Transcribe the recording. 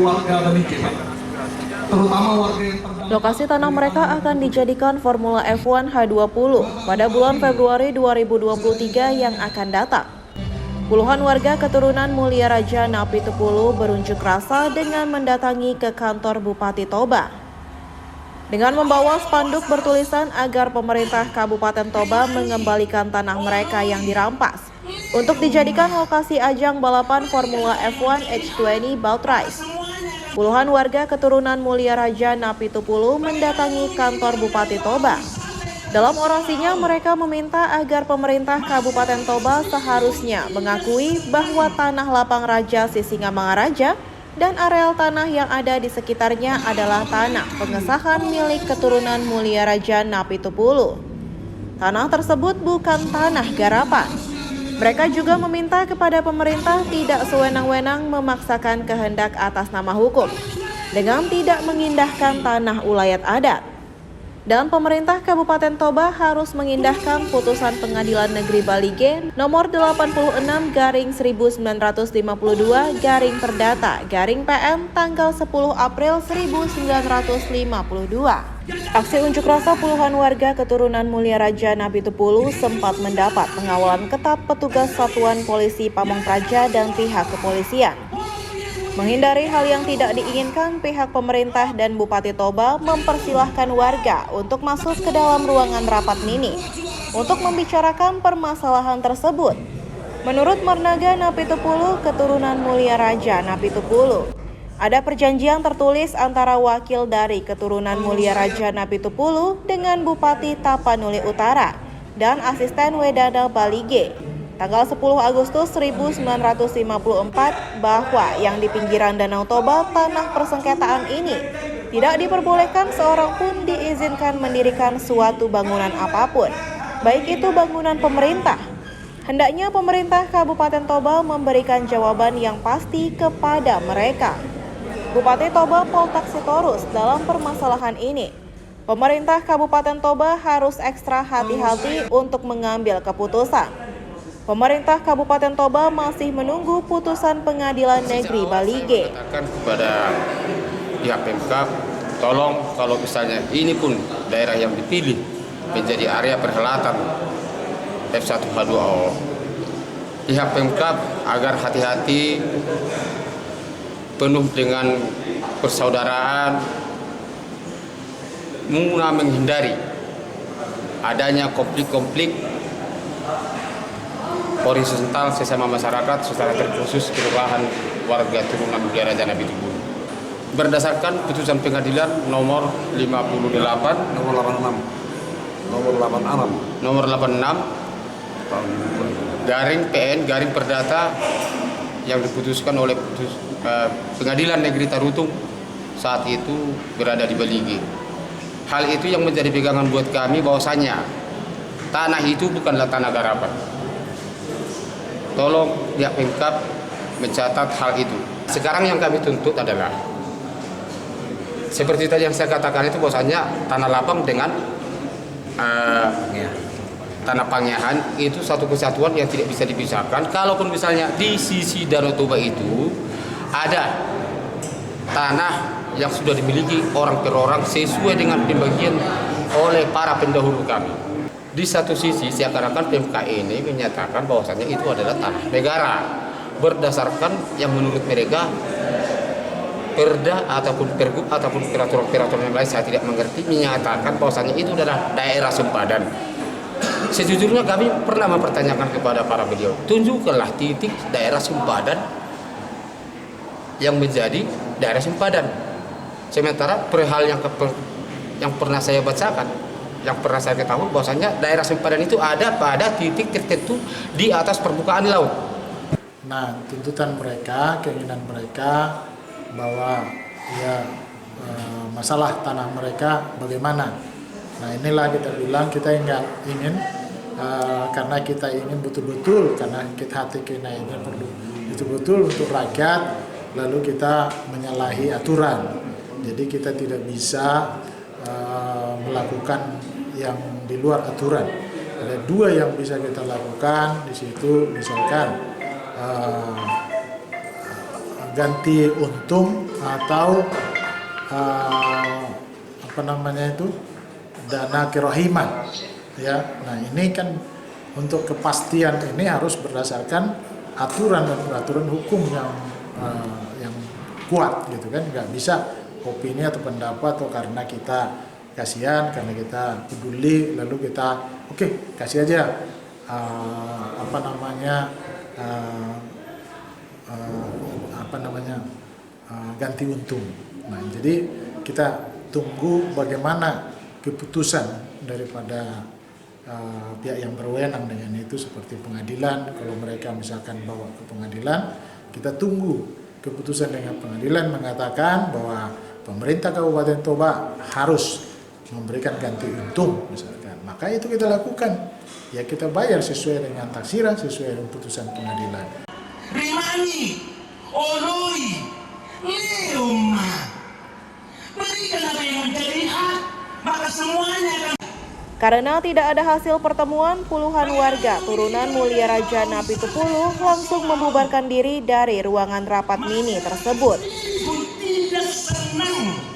warga Baligi, terutama warga yang Lokasi tanah mereka akan dijadikan Formula F1 H20 pada bulan Februari 2023 yang akan datang. Puluhan warga keturunan Mulia Raja Napitupulu berunjuk rasa dengan mendatangi ke kantor Bupati Toba dengan membawa spanduk bertulisan agar pemerintah Kabupaten Toba mengembalikan tanah mereka yang dirampas untuk dijadikan lokasi ajang balapan Formula F1 H20 Boat Race. Puluhan warga keturunan Mulia Raja Napitupulu mendatangi kantor Bupati Toba. Dalam orasinya, mereka meminta agar pemerintah Kabupaten Toba seharusnya mengakui bahwa tanah lapang Raja Sisingamangaraja dan areal tanah yang ada di sekitarnya adalah tanah pengesahan milik keturunan Mulia Raja Napitupulu. Tanah tersebut bukan tanah garapan. Mereka juga meminta kepada pemerintah tidak sewenang-wenang memaksakan kehendak atas nama hukum dengan tidak mengindahkan tanah ulayat adat. Dan pemerintah Kabupaten Toba harus mengindahkan putusan Pengadilan Negeri Baligi nomor 86/1952 Perdata PN tanggal 10 April 1952. Aksi unjuk rasa puluhan warga keturunan Mulia Raja Napitupulu sempat mendapat pengawalan ketat petugas Satuan Polisi Pamong Praja dan pihak kepolisian. Menghindari hal yang tidak diinginkan, pihak pemerintah dan Bupati Toba mempersilahkan warga untuk masuk ke dalam ruangan rapat mini untuk membicarakan permasalahan tersebut. Menurut Marnaga Napitupulu, keturunan Mulia Raja Napitupulu, ada perjanjian tertulis antara wakil dari keturunan Mulia Raja Napitupulu dengan Bupati Tapanuli Utara dan asisten Wedada Baligi tanggal 10 Agustus 1954 bahwa yang di pinggiran Danau Toba tanah persengketaan ini tidak diperbolehkan seorang pun diizinkan mendirikan suatu bangunan apapun, baik itu bangunan pemerintah. Hendaknya pemerintah Kabupaten Toba memberikan jawaban yang pasti kepada mereka. Bupati Toba Poltak Sitorus dalam permasalahan ini. Pemerintah Kabupaten Toba harus ekstra hati-hati untuk mengambil keputusan. Pemerintah Kabupaten Toba masih menunggu putusan Pengadilan Negeri Baligi. Katakan kepada pihak Pemkab, tolong kalau misalnya ini pun daerah yang dipilih menjadi area perhelatan F1 H2O, pihak Pemkab agar hati-hati, penuh dengan persaudaraan, menghindari adanya konflik-konflik horizontal sesama masyarakat secara terkhusus kelurahan warga turunan Mulia Raja Napitupulu. Berdasarkan putusan pengadilan nomor 86 PN Perdata yang diputuskan oleh Pengadilan Negeri Tarutung saat itu berada di Baligi. Hal itu yang menjadi pegangan buat kami bahwasanya tanah itu bukanlah tanah garapan. Tolong pihak Pemkab mencatat hal itu. Sekarang yang kami tuntut adalah seperti tadi yang saya katakan itu bahwasanya tanah lapang dengan tanah pangyahan itu satu kesatuan yang tidak bisa dipisahkan. Kalaupun misalnya di sisi Danau Toba itu ada tanah yang sudah dimiliki orang per orang sesuai dengan pembagian oleh para pendahulu kami. Di satu sisi seakan-akan PMK ini menyatakan bahwasannya itu adalah tanah negara berdasarkan yang menurut mereka perda ataupun pergub ataupun peraturan-peraturan yang lain saya tidak mengerti menyatakan bahwasannya itu adalah daerah sempadan. Sejujurnya kami pernah mempertanyakan kepada para beliau, tunjukkanlah titik daerah sempadan yang menjadi daerah sempadan. Sementara perihal yang pernah saya bacakan, yang pernah saya ketahui bahwasanya daerah sempadan itu ada pada titik tertentu di atas permukaan laut. Nah, tuntutan mereka, keinginan mereka bahwa masalah tanah mereka bagaimana. Nah, inilah kita bilang kita ingin karena kita ingin betul-betul, karena hati kita ini perlu betul-betul untuk rakyat, lalu kita menyalahi aturan. Jadi kita tidak bisa melakukan yang di luar aturan. Ada dua yang bisa kita lakukan di situ, misalkan ganti untung atau dana kerohiman, ya. Nah ini kan untuk kepastian ini harus berdasarkan aturan dan peraturan hukum yang kuat gitu kan. Nggak bisa opini atau pendapat atau karena kita kasihan, karena kita peduli lalu kita oke, kasih aja ganti untung. Nah jadi kita tunggu bagaimana keputusan daripada pihak yang berwenang dengan itu, seperti pengadilan. Kalau mereka misalkan bawa ke pengadilan, kita tunggu keputusan dengan pengadilan mengatakan bahwa pemerintah Kabupaten Toba harus memberikan ganti untung misalkan. Maka itu kita lakukan. Ya kita bayar sesuai dengan taksiran, sesuai dengan putusan pengadilan. Rimani, Oloi, Leuma, berikan apa yang menjadi hak, maka semuanya akan. Karena tidak ada hasil pertemuan, puluhan warga turunan Mulia Raja Napitupulu langsung membubarkan diri dari ruangan rapat mini tersebut. Ibu tidak senang